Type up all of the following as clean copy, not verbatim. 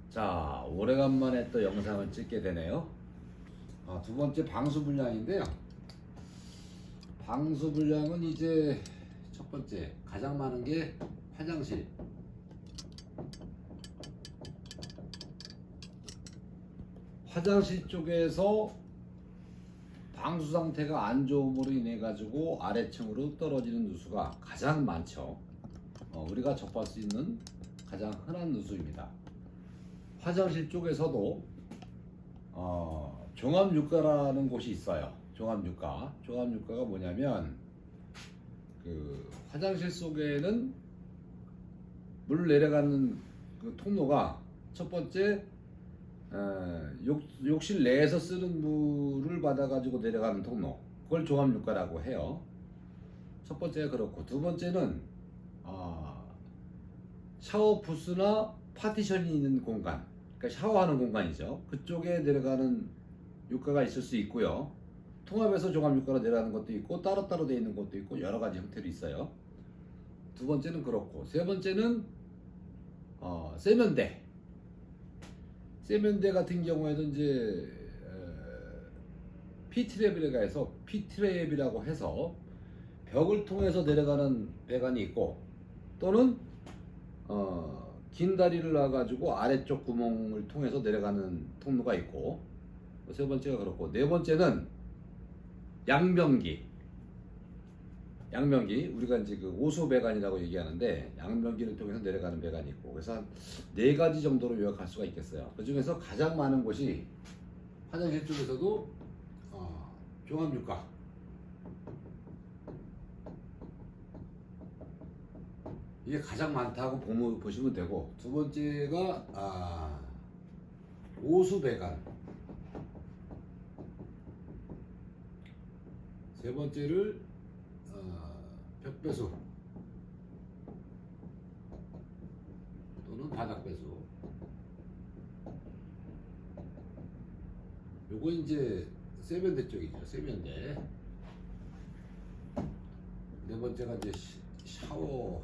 자, 오래간만에 또 영상을 찍게 되네요. 두 번째 방수 분량인데요. 방수 분량은 이제 첫 번째 가장 많은 게 화장실. 화장실 쪽에서 방수 상태가 안 좋음으로 인해 가지고 아래층으로 떨어지는 누수가 가장 많죠. 우리가 접할 수 있는 가장 흔한 누수입니다. 화장실 쪽에서도 종합유가라는 곳이 있어요. 종합유가가 뭐냐면 그 화장실 속에는 물 내려가는 그 통로가 첫 번째 욕실 내에서 쓰는 물을 받아가지고 내려가는 통로, 그걸 종합유가라고 해요. 첫 번째가 그렇고, 두 번째는 샤워 부스나 파티션이 있는 공간, 그러니까 샤워하는 공간이죠. 그쪽에 내려가는 유가가 있을 수 있고요. 통합해서 종합유가로 내려가는 것도 있고 따로따로 되어 있는 것도 있고 여러 가지 형태로 있어요. 두 번째는 그렇고, 세 번째는 세면대 같은 경우에는 이제 P트랩이라고 해서 벽을 통해서 내려가는 배관이 있고, 또는 긴 다리를 놔가지고 아래쪽 구멍을 통해서 내려가는 통로가 있고, 세 번째가 그렇고, 네 번째는 양변기, 우리가 이제 그 오수배관이라고 얘기하는데, 양변기를 통해서 내려가는 배관이 있고, 그래서 한 네 가지 정도로 요약할 수가 있겠어요. 그 중에서 가장 많은 곳이 화장실 쪽에서도 종합유가, 이게 가장 많다고 보시면 되고, 두 번째가 오수배관, 세 번째를 벽배수 또는 바닥배수. 요거 이제 세면대 쪽이죠. 세면대. 네 번째가 이제 샤워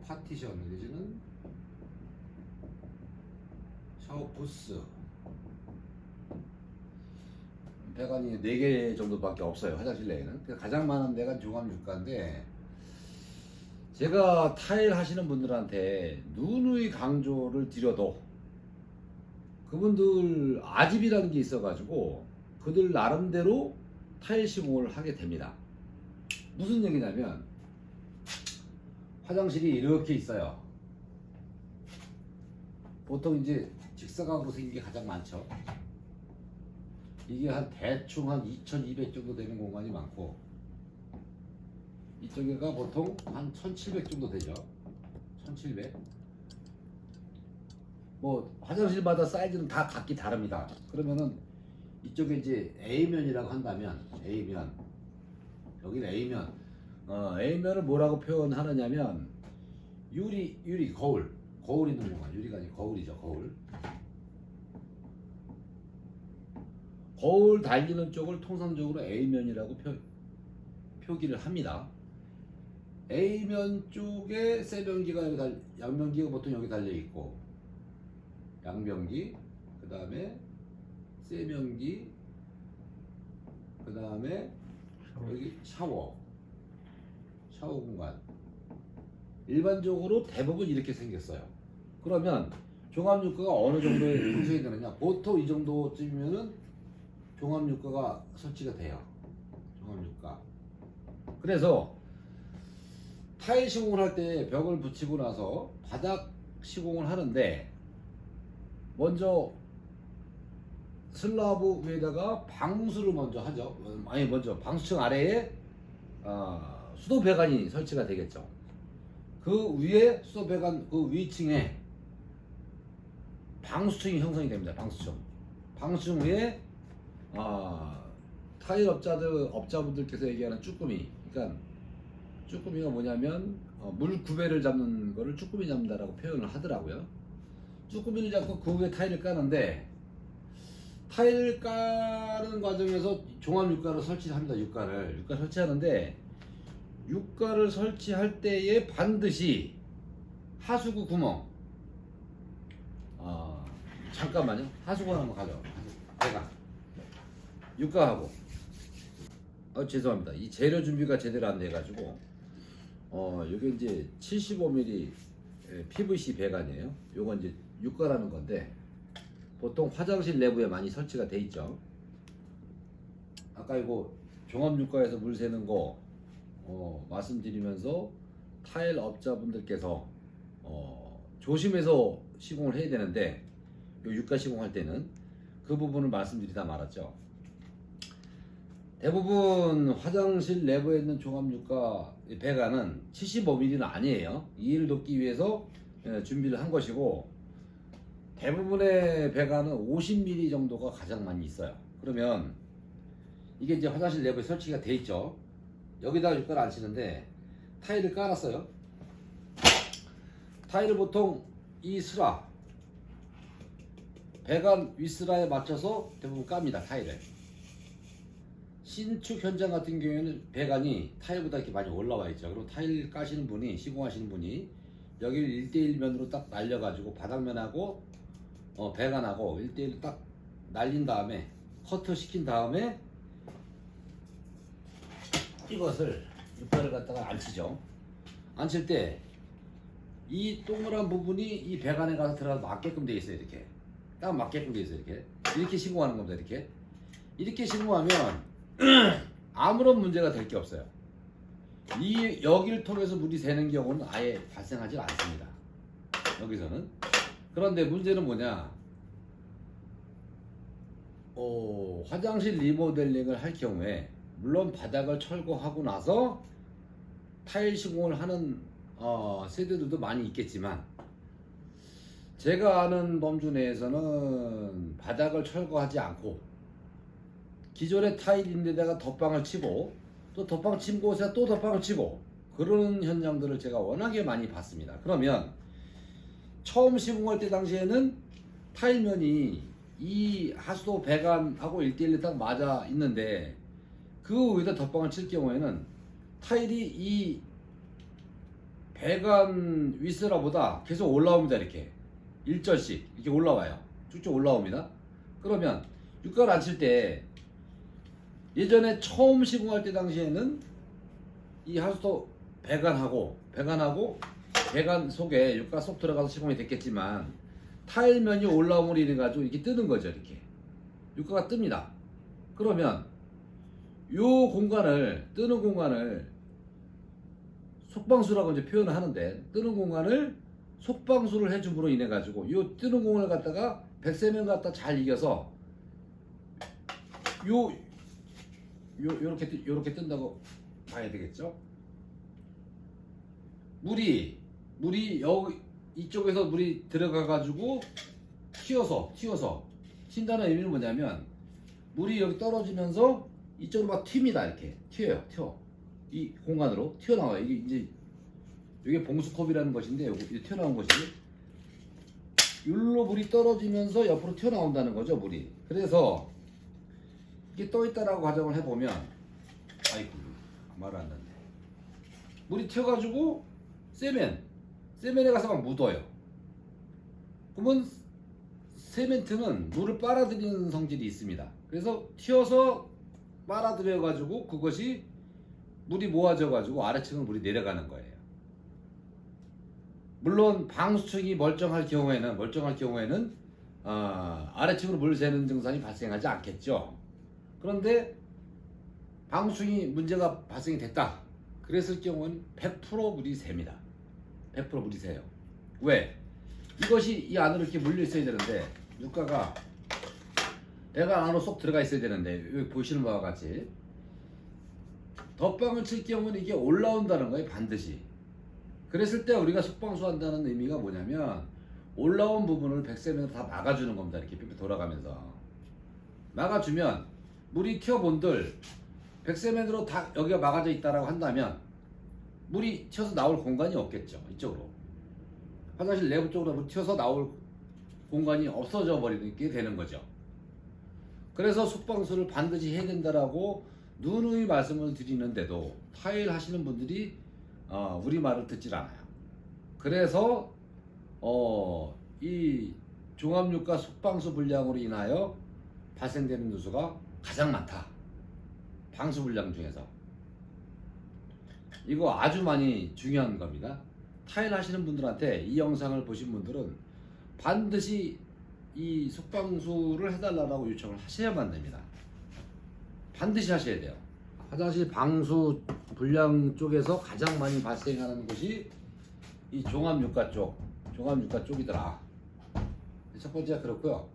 파티션 내지는 샤워 부스. 배관이 4개 정도밖에 없어요. 화장실 내에는. 가장 많은 데가 종합유가인데, 제가 타일 하시는 분들한테 누누이 강조를 드려도 그분들 아집이라는 게 있어가지고 그들 나름대로 타일 시공을 하게 됩니다. 무슨 얘기냐면, 화장실이 이렇게 있어요. 보통 이제 직사각으로 생긴 게 가장 많죠. 이게 대충 한 2200 정도 되는 공간이 많고, 이쪽에가 보통 한 1700 정도 되죠. 1700. 뭐 화장실마다 사이즈는 다 각기 다릅니다. 그러면은 이쪽에 이제 A면이라고 한다면, A면, 여기는 A면, A면을 뭐라고 표현하느냐면 유리 거울 있는 공간. 유리가 아니고 거울이죠. 거울 달리는 쪽을 통상적으로 A면이라고 표기를 합니다. A면 쪽에 세면기가 양변기가 보통 여기 달려 있고, 양변기, 그 다음에 세면기, 그 다음에 여기 샤워 공간. 일반적으로 대부분 이렇게 생겼어요. 그러면 종합유가가 어느 정도에 형성이 되느냐? 보통 이 정도쯤이면은 종합유가가 설치가 돼요. 종합유가. 그래서 타일 시공을 할 때 벽을 붙이고 나서 바닥 시공을 하는데, 먼저 슬라브 위에다가 방수를 먼저 하죠. 먼저 방수층 아래에 수도 배관이 설치가 되겠죠. 그 위에 수도 배관 그 위층에 방수층이 형성이 됩니다. 방수층 위에 타일 업자분들께서 얘기하는 쭈꾸미, 그러니까 쭈꾸미가 뭐냐면 물 구배를 잡는 거를 쭈꾸미 잡는다라고 표현을 하더라고요. 쭈꾸미를 잡고 그 위에 타일을 까는데, 타일 까는 과정에서 종합유가를 설치합니다. 유가를 설치하는데, 유가를 설치할 때에 반드시 하수구 구멍. 잠깐만요. 하수구 한번 가져. 내가 육가하고. 죄송합니다. 이 재료 준비가 제대로 안 돼가지고 요게 이제 75mm PVC 배관이에요. 요건 이제 육가라는 건데 보통 화장실 내부에 많이 설치가 돼 있죠. 아까 이거 종합육가에서 물 새는 거 말씀드리면서 타일 업자분들께서 조심해서 시공을 해야 되는데 요 육가 시공할 때는 그 부분을 말씀드리다 말았죠. 대부분 화장실 내부에 있는 종합육가 배관은 75mm는 아니에요. 이해를 돕기 위해서 준비를 한 것이고 대부분의 배관은 50mm 정도가 가장 많이 있어요. 그러면 이게 이제 화장실 내부에 설치가 돼 있죠. 여기다가 육가를 안 치는데 타일을 깔았어요. 타일을 보통 이 스라 배관 윗스라에 맞춰서 대부분 깝니다. 타일을. 신축 현장 같은 경우에는 배관이 타일보다 이렇게 많이 올라와 있죠. 그리고 타일 까시는 분이, 시공하시는 분이 여기를 1대1 면으로 딱 날려가지고 바닥면하고 배관하고 1대1로 딱 날린 다음에 커트 시킨 다음에 이것을 육가를 갖다가 안 치죠. 안 칠 때 이 동그란 부분이 이 배관에 가서 들어가서 맞게끔 돼 있어요. 이렇게 딱 맞게끔 돼 있어요. 이렇게 시공하는 겁니다. 이렇게 시공하면 아무런 문제가 될 게 없어요. 이 여기를 통해서 물이 새는 경우는 아예 발생하지 않습니다. 여기서는. 그런데 문제는 뭐냐? 화장실 리모델링을 할 경우에 물론 바닥을 철거하고 나서 타일 시공을 하는 세대들도 많이 있겠지만 제가 아는 범주 내에서는 바닥을 철거하지 않고 기존의 타일인데다가 덧방을 치고 또 덧방 친 곳에 또 덧방을 치고 그런 현장들을 제가 워낙에 많이 봤습니다. 그러면 처음 시공할 때 당시에는 타일면이 이 하수도 배관하고 1대1로 딱 맞아 있는데 그 위에다 덧방을 칠 경우에는 타일이 이 배관 윗스라보다 계속 올라옵니다. 이렇게 일절씩 이렇게 올라와요. 쭉쭉 올라옵니다. 그러면 육가를 안 칠 때 예전에 처음 시공할 때 당시에는 이 하수도 배관하고 배관 속에 육가 쏙 들어가서 시공이 됐겠지만 타일면이 올라옴으로 인해 가지고 이렇게 뜨는 거죠. 이렇게 육가가 뜹니다. 그러면 요 공간을 뜨는 공간을 속방수라고 이제 표현을 하는데 뜨는 공간을 속방수를 해줌으로 인해 가지고 이 뜨는 공간을 갖다가 백세면 갖다 잘 이겨서 요렇게 뜬다고 봐야 되겠죠. 물이 여기 이쪽에서 물이 들어가 가지고 튀어서 튄다는 의미는 뭐냐면 물이 여기 떨어지면서 이쪽으로 막 튑니다. 이렇게 튀어 이 공간으로 튀어나와요. 이게 봉수컵이라는 것인데 이게 튀어나온 것이 율로 물이 떨어지면서 옆으로 튀어나온다는 거죠. 물이. 그래서 이게 떠있다라고 가정을 해보면 아이고 말 안 났네. 물이 튀어가지고 세면에 가서 막 묻어요. 그러면 세멘트는 물을 빨아들이는 성질이 있습니다. 그래서 튀어서 빨아들여 가지고 그것이 물이 모아져 가지고 아래층으로 물이 내려가는 거예요. 물론 방수층이 멀쩡할 경우에는 아래층으로 물 새는 증상이 발생하지 않겠죠. 그런데 방수층이 문제가 발생이 됐다. 그랬을 경우는 100% 물이 셉니다. 100% 물이 새요. 왜? 이것이 이 안으로 이렇게 물려 있어야 되는데 육가가 배관 안으로 쏙 들어가 있어야 되는데 여기 보시는 바와 같이 덧방을 칠 경우는 이게 올라온다는 거예요. 반드시. 그랬을 때 우리가 속방수 한다는 의미가 뭐냐면 올라온 부분을 백세면으로 다 막아주는 겁니다. 이렇게 삐삐 돌아가면서 막아주면 물이 튀어본들 백세면으로 다 여기가 막아져 있다라고 한다면 물이 튀어서 나올 공간이 없겠죠. 이쪽으로 화장실 내부 쪽으로 물 튀어서 나올 공간이 없어져 버리게 되는 거죠. 그래서 속방수를 반드시 해야 된다라고 누누이 말씀을 드리는데도 타일 하시는 분들이 우리 말을 듣질 않아요. 그래서 이 종합유가 속방수 불량으로 인하여 발생되는 누수가 가장 많다. 방수 불량 중에서. 이거 아주 많이 중요한 겁니다. 타일 하시는 분들한테 이 영상을 보신 분들은 반드시 이 속방수를 해달라고 요청을 하셔야만 됩니다. 반드시 하셔야 돼요. 화장실 방수 불량 쪽에서 가장 많이 발생하는 곳이 이 종합유가 쪽이더라. 첫 번째가 그렇고요.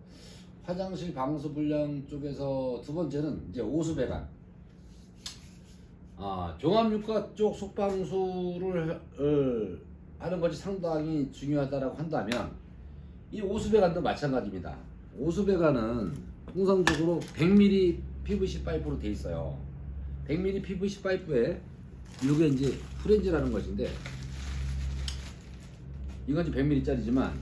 화장실 방수 불량 쪽에서 두 번째는 이제 오수배관. 종합유가 쪽 속방수를 하는 것이 상당히 중요하다고 한다면 이 오수배관도 마찬가지입니다. 오수배관은 통상적으로 100mm PVC 파이프로 되어 있어요. 100mm PVC 파이프에 이게 이제 프렌즈라는 것인데 이건 100mm짜리지만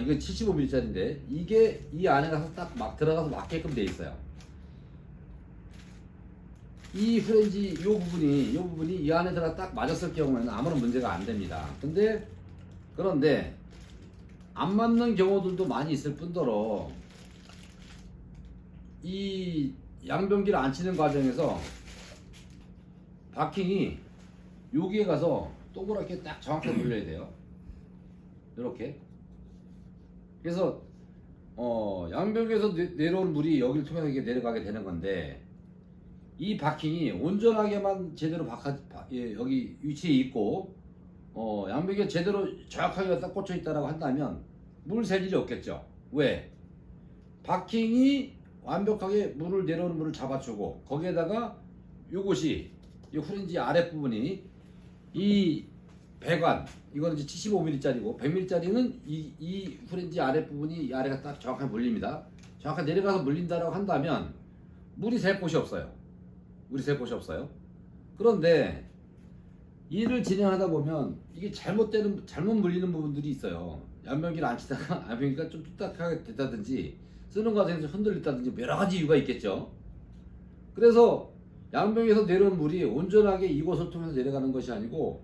이건 75mm짜리인데 이게 이 안에 가서 딱 막 들어가서 맞게끔 되어 있어요. 이 프렌지 이 부분이 이 안에 들어가 딱 맞았을 경우에는 아무런 문제가 안 됩니다. 그런데 안 맞는 경우들도 많이 있을 뿐더러 이 양변기를 안 치는 과정에서 바킹이 여기에 가서 동그랗게 딱 정확하게 물려야 돼요. 이렇게. 그래서 양변기에서 내려온 물이 여기를 통해서 이게 내려가게 되는 건데 이 바킹이 온전하게만 제대로 여기 위치에 있고 양변기가 제대로 정확하게 딱 꽂혀 있다라고 한다면 물 셀 일이 없겠죠. 왜? 바킹이 완벽하게 내려오는 물을 잡아주고 거기에다가 요것이 이 후렌지 아랫부분이 이 배관 이거는 이제 75mm짜리고 100mm짜리는 이 후렌지 아랫부분이 이 아래가 딱 정확하게 물립니다. 정확하게 내려가서 물린다라고 한다면 물이 셀 곳이 없어요. 그런데 일을 진행하다 보면 이게 잘못 물리는 부분들이 있어요. 양변기를 안 치다가 양변기가 좀 뚝딱하게 됐다든지 쓰는 과정에서 흔들렸다든지 여러 가지 이유가 있겠죠. 그래서 양변기에서 내려온 물이 온전하게 이곳을 통해서 내려가는 것이 아니고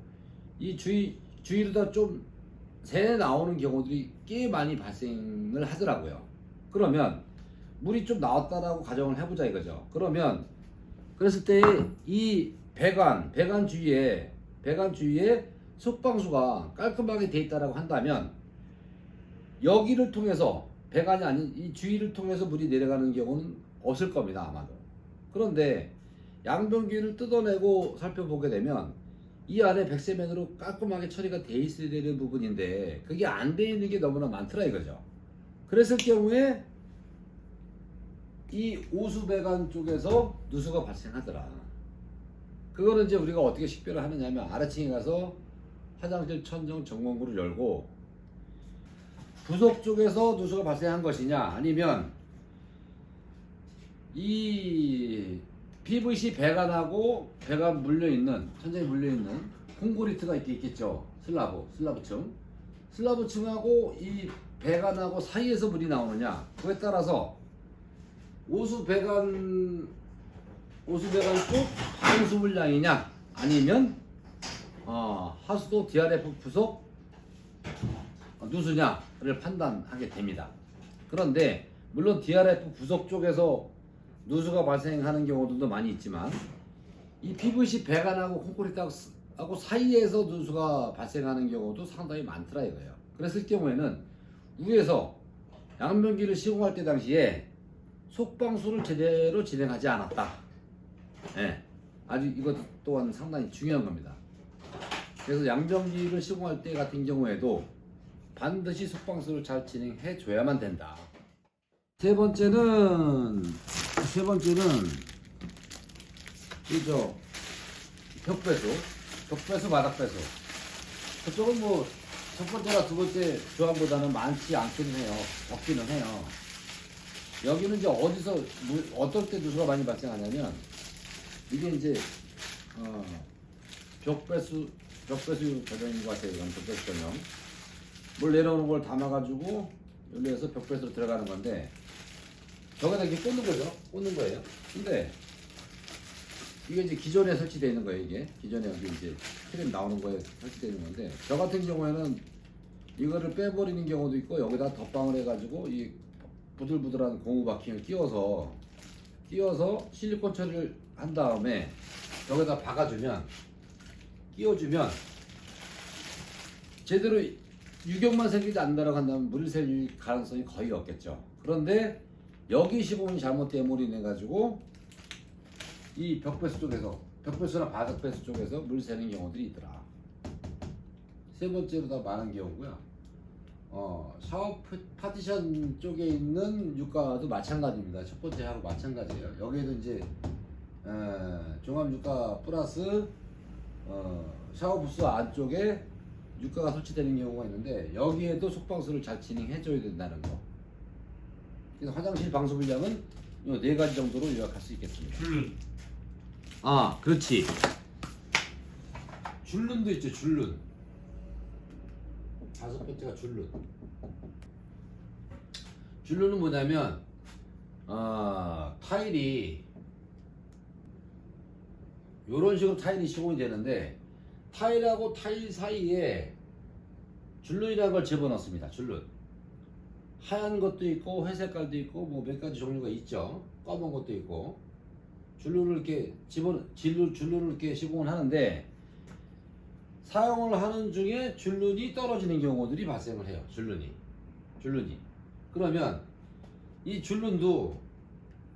이 주위로 다 좀 새 나오는 경우들이 꽤 많이 발생을 하더라고요. 그러면 물이 좀 나왔다라고 가정을 해보자 이거죠. 그랬을 때 이 배관 주위에 속방수가 깔끔하게 돼 있다라고 한다면 여기를 통해서 배관이 아닌 이 주위를 통해서 물이 내려가는 경우는 없을 겁니다 아마도. 그런데 양변기를 뜯어내고 살펴보게 되면 이 안에 백세면으로 깔끔하게 처리가 돼 있어야 되는 부분인데 그게 안 돼 있는 게 너무나 많더라 이거죠. 그랬을 경우에 이 오수배관 쪽에서 누수가 발생하더라. 그거는 이제 우리가 어떻게 식별을 하느냐면 아래층에 가서 화장실 천정 점검구를 열고 부속 쪽에서 누수가 발생한 것이냐 아니면 이 PVC 배관하고 배관 물려있는 천장에 물려있는 콘크리트가 이렇게 있겠죠. 슬라브층하고 이 배관하고 사이에서 물이 나오느냐 그에 따라서 오수배관 쪽 방수 불량이냐 아니면 하수도 DRF 부속 누수냐를 판단하게 됩니다. 그런데 물론 DRF 부속 쪽에서 누수가 발생하는 경우들도 많이 있지만 이 PVC 배관하고 콘크리트하고 사이에서 누수가 발생하는 경우도 상당히 많더라 이거예요. 그랬을 경우에는 위에서 양변기를 시공할 때 당시에 속방수를 제대로 진행하지 않았다. 아주 이것 또한 상당히 중요한 겁니다. 그래서 양변기를 시공할 때 같은 경우에도 반드시 속방수를 잘 진행해 줘야만 된다. 세 번째는 이죠 벽배수 바닥배수. 그쪽은 뭐 첫 번째나 두 번째 조항보다는 많지 않기는 해요. 적기는 해요. 여기는 이제 어떨 때 누수가 많이 발생하냐면 이게 이제 벽배수 전용인 것 같아요. 이건 벽배수 전용. 물 내려오는 걸 담아가지고 여기에서 벽배수로 들어가는 건데 저기다 이렇게 꽂는 거예요. 근데 이게 이제 기존에 설치되어 있는 거예요. 이게 기존에 여기 이제 크림 나오는 거에 설치되어 있는 건데 저 같은 경우에는 이거를 빼버리는 경우도 있고 여기다 덧방을 해가지고 이 부들부들한 고무 바킹을 끼워서 실리콘 처리를 한 다음에 여기다 박아주면 끼워주면 제대로 유격만 생기지 않는다고 한다면 물이 셀 가능성이 거의 없겠죠. 그런데 여기 시공이 잘못되므로 인해 가지고 이 벽배수 쪽에서 벽배수나 바닥배수 쪽에서 물 새는 경우들이 있더라. 세 번째로 더 많은 경우고요. 샤워 파티션 쪽에 있는 유가도 마찬가지입니다. 첫 번째하고 마찬가지예요. 여기에도 이제 종합 유가 플러스 샤워 부스 안쪽에 유가가 설치되는 경우가 있는데 여기에도 속방수를 잘 진행해 줘야 된다는 거. 그래서 화장실 방수 분량은 이 네 가지 정도로 요약할 수 있겠습니다. 줄눈. 아, 그렇지. 줄눈도 있죠. 줄눈. 다섯 번째가 줄눈. 줄눈은 뭐냐면 타일이 이런 식으로 타일이 시공이 되는데 타일하고 타일 사이에 줄눈이라는 걸 집어넣습니다. 줄눈. 하얀 것도 있고 회색깔도 있고 뭐 몇 가지 종류가 있죠. 검은 것도 있고 줄눈을 이렇게 줄눈을 이렇게 시공을 하는데 사용을 하는 중에 줄눈이 떨어지는 경우들이 발생을 해요. 줄눈이. 그러면 이 줄눈도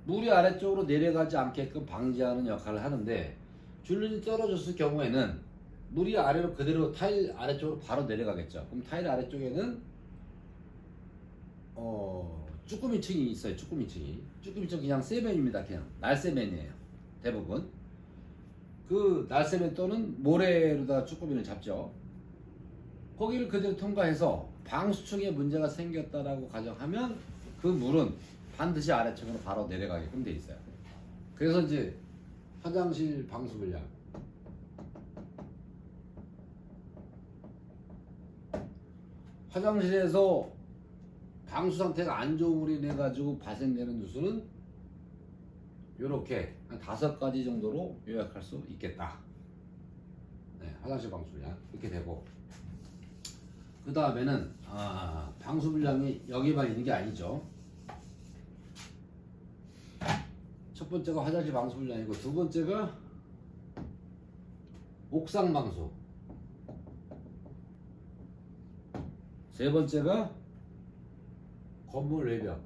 물이 아래쪽으로 내려가지 않게끔 방지하는 역할을 하는데 줄눈이 떨어졌을 경우에는 물이 아래로 그대로 타일 아래쪽으로 바로 내려가겠죠. 그럼 타일 아래쪽에는 쭈꾸미층이 있어요. 쭈꾸미층 그냥 세면입니다. 그냥 날세면이에요. 대부분 그 날세면 또는 모래로다 쭈꾸미를 잡죠. 거기를 그대로 통과해서 방수층에 문제가 생겼다라고 가정하면 그 물은 반드시 아래층으로 바로 내려가게끔 돼 있어요. 그래서 이제 화장실 방수 분량 화장실에서 방수 상태가 안 좋음으로 인해 가지고 발생되는 누수는 이렇게 한 5가지 정도로 요약할 수 있겠다. 네, 화장실 방수 분량 이렇게 되고 그 다음에는 방수 분량이 여기만 있는 게 아니죠. 첫 번째가 화장실 방수 분량이고 두 번째가 옥상 방수, 세 번째가 건물 외벽.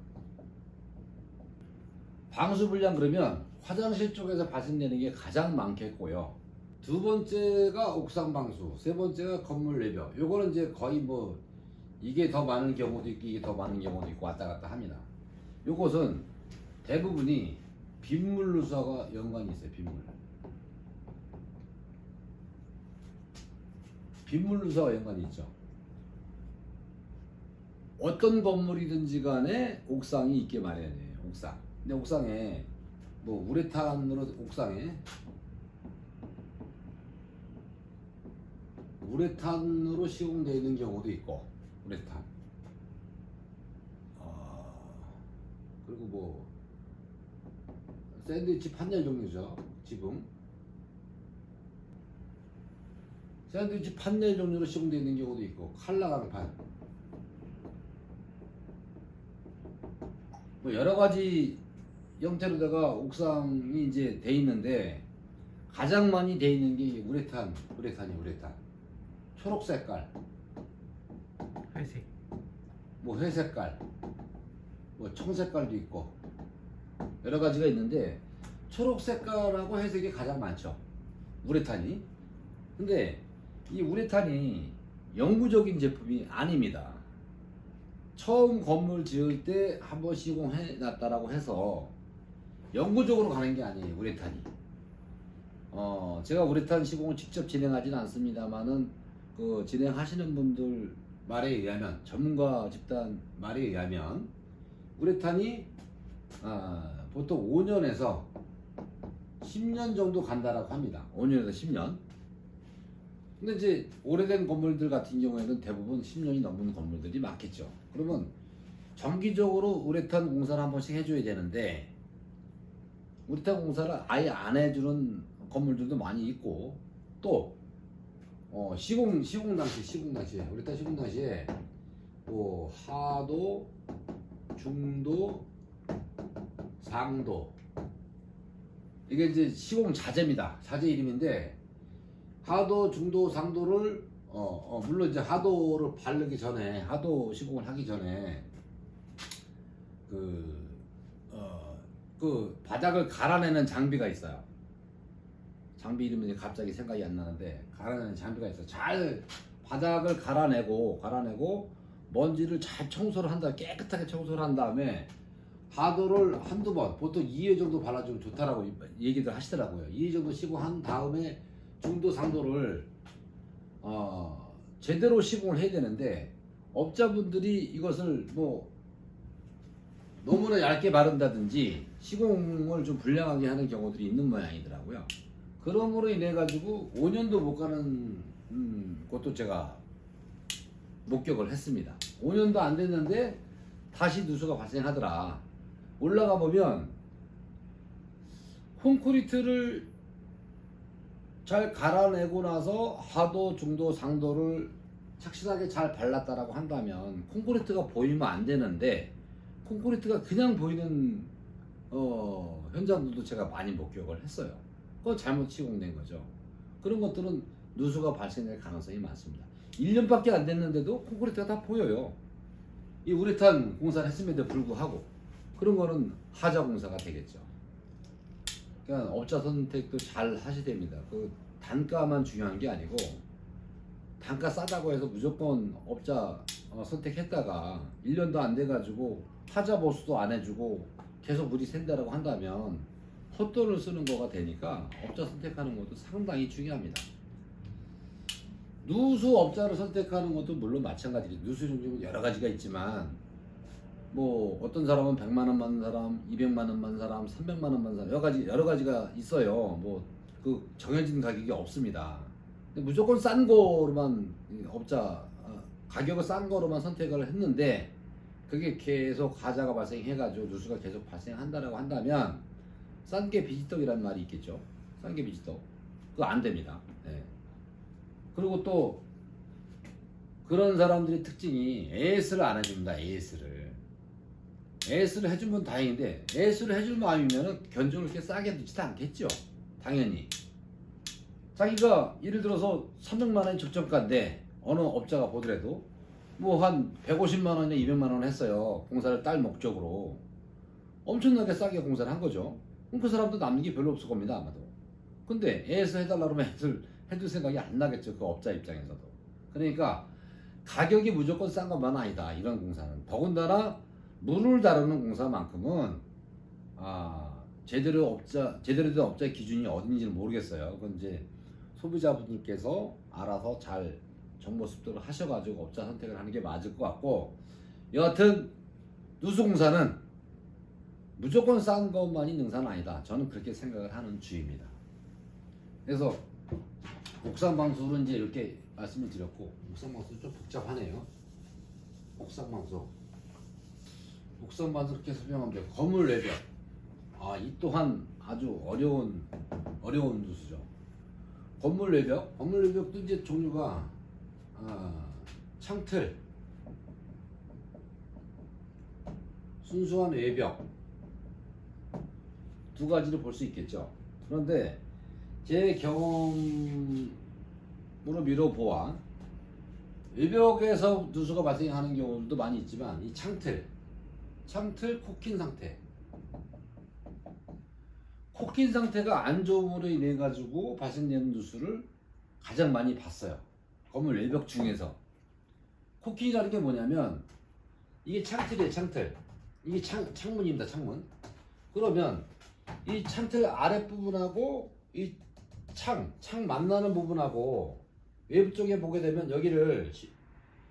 방수 분량 그러면 화장실 쪽에서 발생되는 게 가장 많겠고요. 두 번째가 옥상 방수, 세 번째가 건물 외벽. 요거는 이제 거의 뭐 이게 더 많은 경우도 있고 이게 더 많은 경우도 있고 왔다 갔다 합니다. 요것은 대부분이 빗물 누수와 연관이 있어요. 빗물 누수와 연관이 있죠. 어떤 건물이든지 간에 옥상이 있게 마련이에요. 옥상. 근데 옥상에 뭐 우레탄으로 시공되어 있는 경우도 있고 우레탄. 그리고 뭐 샌드위치 판넬 종류죠. 지붕. 샌드위치 판넬 종류로 시공되어 있는 경우도 있고 칼라강판. 뭐 여러 가지 형태로다가 옥상이 이제 돼 있는데 가장 많이 돼 있는 게 우레탄. 초록 색깔, 회색. 뭐 회색깔, 뭐 청색깔도 있고 여러 가지가 있는데 초록 색깔하고 회색이 가장 많죠. 우레탄이. 근데 이 우레탄이 영구적인 제품이 아닙니다. 처음 건물 지을 때 한번 시공해 놨다라고 해서 영구적으로 가는 게 아니에요. 우레탄이. 제가 우레탄 시공을 직접 진행하지는 않습니다만은 그 진행하시는 분들 말에 의하면 전문가 집단 말에 의하면 우레탄이 보통 5년에서 10년 정도 간다라고 합니다. 5년에서 10년. 근데 이제 오래된 건물들 같은 경우에는 대부분 10년이 넘는 건물들이 많겠죠. 그러면 정기적으로 우레탄 공사를 한 번씩 해줘야 되는데 우레탄 공사를 아예 안 해주는 건물들도 많이 있고 또 시공 당시에 우레탄 시공 당시에 뭐 하도, 중도, 상도 이게 이제 시공 자재입니다. 자재 이름인데 하도, 중도, 상도를 물론 이제 하도를 바르기 전에 하도 시공을 하기 전에 그 바닥을 갈아내는 장비가 있어요. 장비 이름이 갑자기 생각이 안 나는데 갈아내는 장비가 있어요. 잘 바닥을 갈아내고 먼지를 잘 청소를 한다, 깨끗하게 청소를 한 다음에 하도를 한두 번, 보통 2회 정도 발라주면 좋다라고 얘기들 하시더라고요. 2회 정도 시공한 다음에 중도, 상도를 제대로 시공을 해야 되는데 업자분들이 이것을 뭐 너무나 얇게 바른다든지 시공을 좀 불량하게 하는 경우들이 있는 모양이더라고요. 그러므로 인해 가지고 5년도 못 가는 것도 제가 목격을 했습니다. 5년도 안 됐는데 다시 누수가 발생하더라. 올라가 보면 콘크리트를 잘 갈아내고 나서 하도, 중도, 상도를 착실하게 잘 발랐다라고 한다면 콘크리트가 보이면 안 되는데 콘크리트가 그냥 보이는 현장들도 제가 많이 목격을 했어요. 그거 잘못 시공된 거죠. 그런 것들은 누수가 발생할 가능성이 많습니다. 1년밖에 안 됐는데도 콘크리트가 다 보여요. 이 우레탄 공사를 했음에도 불구하고 그런 거는 하자 공사가 되겠죠. 그러니까 업자 선택도 잘 하셔야 됩니다. 그 단가만 중요한 게 아니고 단가 싸다고 해서 무조건 업자 선택했다가 1년도 안 돼가지고 하자 보수도 안 해주고 계속 물이 샌다라고 한다면 헛돈을 쓰는 거가 되니까 업자 선택하는 것도 상당히 중요합니다. 누수 업자를 선택하는 것도 물론 마찬가지죠. 누수 종류는 여러 가지가 있지만 뭐 어떤 사람은 100만 원 받는 사람, 200만 원 받는 사람, 300만 원 받는 사람 여러 가지가 있어요. 뭐 그 정해진 가격이 없습니다. 근데 무조건 싼 거로만 업자 가격을 싼 거로만 선택을 했는데 그게 계속 하자가 발생해가지고 누수가 계속 발생한다라고 한다면 싼 게 비지떡이라는 말이 있겠죠. 싼 게 비지떡. 그거 안 됩니다. 네. 그리고 또 그런 사람들의 특징이 AS를 안 해줍니다. AS를 해주면 다행인데 AS를 해줄 마음이면 견적을 이렇게 싸게 넣지도 않겠죠. 당연히 자기가 예를 들어서 300만 원이 적정가인데 어느 업자가 보더라도 뭐 한 150만 원이나 200만 원 했어요. 공사를 딸 목적으로 엄청나게 싸게 공사를 한 거죠. 그럼 그 사람도 남는 게 별로 없을 겁니다. 아마도. 근데 AS 해달라 그러면 AS를 해줄 생각이 안 나겠죠. 그 업자 입장에서도. 그러니까 가격이 무조건 싼 것만 아니다. 이런 공사는. 더군다나 물을 다루는 공사만큼은 제대로 된 업자의 기준이 어딘지는 모르겠어요. 그건 이제 소비자분들께서 알아서 잘 정보 습득을 하셔가지고 업자 선택을 하는 게 맞을 것 같고, 여하튼 누수공사는 무조건 싼 것만이 능사는 아니다. 저는 그렇게 생각을 하는 주의입니다. 그래서 옥상방수는 이제 이렇게 말씀을 드렸고, 옥상방수 좀 복잡하네요. 옥상방수 이렇게 설명하면 돼요. 건물 외벽. 이 또한 아주 어려운 누수죠. 건물 외벽도 이제 종류가 창틀, 순수한 외벽 두 가지를 볼 수 있겠죠. 그런데 제 경험으로 미뤄보아 외벽에서 누수가 발생하는 경우도 많이 있지만 이 창틀 코낀 상태가 안 좋음으로 인해 가지고 발생되는 누수를 가장 많이 봤어요. 건물 외벽 중에서. 코킹이라는 게 뭐냐면 이게 창틀이에요. 창틀. 이게 창문입니다. 창문. 그러면 이 창틀 아랫부분하고 이 창 만나는 부분하고 외부 쪽에 보게 되면 여기를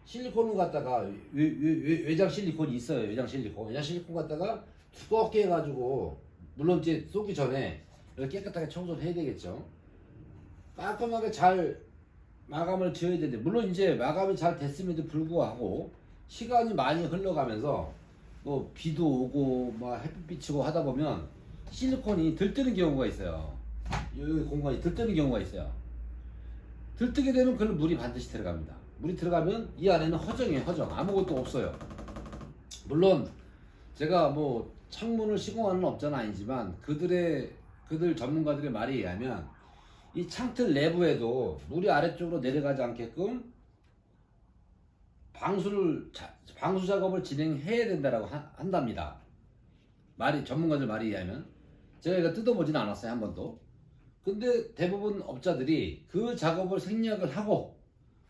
실리콘을 갖다가 외장 실리콘이 있어요. 외장 실리콘 갖다가 두껍게 해가지고 물론 이제 쏘기 전에 이렇게 깨끗하게 청소를 해야 되겠죠. 깔끔하게 잘 마감을 지어야 되는데, 물론 이제 마감이 잘 됐음에도 불구하고 시간이 많이 흘러가면서 뭐 비도 오고 막 햇빛 비치고 하다 보면 실리콘이 들뜨는 경우가 있어요. 여기 공간이 들뜨는 경우가 있어요. 들뜨게 되면 그걸 물이 반드시 들어갑니다. 물이 들어가면 이 안에는 허정이에요. 허정. 아무것도 없어요. 물론 제가 뭐 창문을 시공하는 업자는 아니지만 그들 전문가들의 말에 의하면 이 창틀 내부에도 물이 아래쪽으로 내려가지 않게끔 방수 작업을 진행해야 된다라고 한답니다. 전문가들 말에 의하면 제가 이거 뜯어보지는 않았어요, 한 번도. 근데 대부분 업자들이 그 작업을 생략을 하고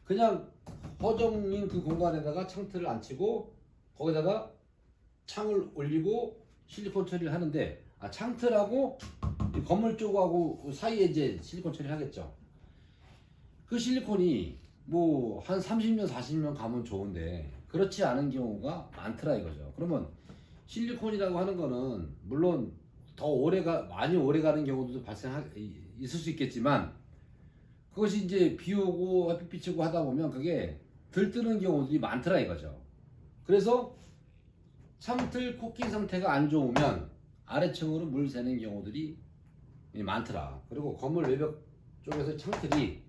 그냥 허정인 그 공간에다가 창틀을 안 치고 거기다가 창을 올리고 실리콘 처리를 하는데, 창틀하고 이 건물 쪽하고 사이에 이제 실리콘 처리를 하겠죠. 그 실리콘이 뭐 한 30년 40년 가면 좋은데 그렇지 않은 경우가 많더라 이거죠. 그러면 실리콘이라고 하는 거는 물론 많이 오래 가는 경우도 있을 수 있겠지만, 그것이 이제 비 오고 햇빛 비치고 하다 보면 그게 들뜨는 경우들이 많더라 이거죠. 그래서 창틀 코킹 상태가 안 좋으면 아래층으로 물 새는 경우들이 많더라. 그리고 건물 외벽 쪽에서 창틀이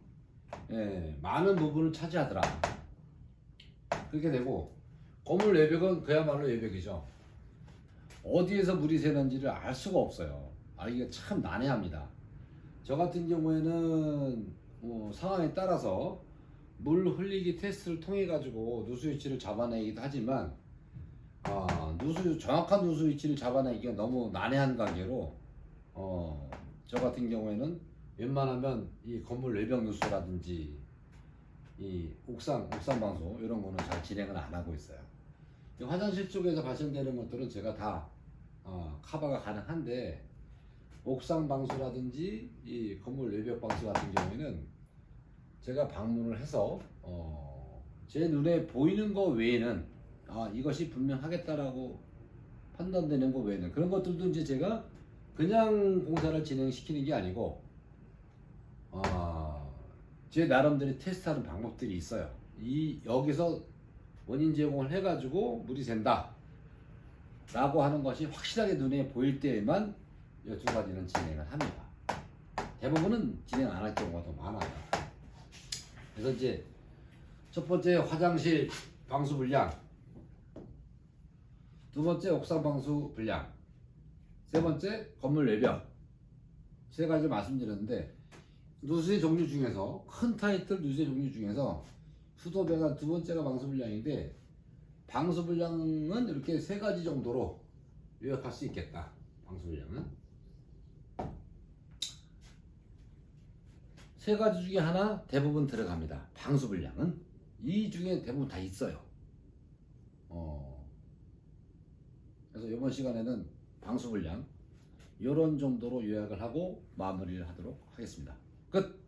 많은 부분을 차지하더라. 그렇게 되고, 건물 외벽은 그야말로 외벽이죠. 어디에서 물이 새는지를 알 수가 없어요. 알기가 참 난해합니다. 저 같은 경우에는 상황에 따라서 물 흘리기 테스트를 통해 가지고 누수 위치를 잡아내기도 하지만 정확한 누수 위치를 잡아내기가 너무 난해한 관계로 저 같은 경우에는 웬만하면 이 건물 외벽 누수라든지 이 옥상 방수 이런 거는 잘 진행을 안 하고 있어요. 화장실 쪽에서 발생되는 것들은 제가 다 커버가 가능한데, 옥상 방수라든지 이 건물 외벽 방수 같은 경우에는 제가 방문을 해서 제 눈에 보이는 거 외에는 이것이 분명하겠다라고 판단되는 거 외에는 그런 것들도 이제 제가 그냥 공사를 진행시키는 게 아니고 제 나름대로 테스트하는 방법들이 있어요. 여기서 원인 제공을 해가지고 물이 샌다 라고 하는 것이 확실하게 눈에 보일 때에만 이 두 가지는 진행을 합니다. 대부분은 진행 안 할 경우가 더 많아요. 그래서 이제 첫 번째 화장실 방수 불량, 두 번째 옥상 방수 불량, 세 번째 건물 외벽, 세 가지 말씀드렸는데, 누수의 종류 중에서 큰 타이틀 누수의 종류 중에서 수도배관 두 번째가 방수 불량인데, 방수 불량은 이렇게 세 가지 정도로 요약할 수 있겠다. 방수 불량은 세 가지 중에 하나 대부분 들어갑니다. 방수 불량은 이 중에 대부분 다 있어요. 그래서 이번 시간에는 방수 불량 이런 정도로 요약을 하고 마무리를 하도록 하겠습니다. 끝.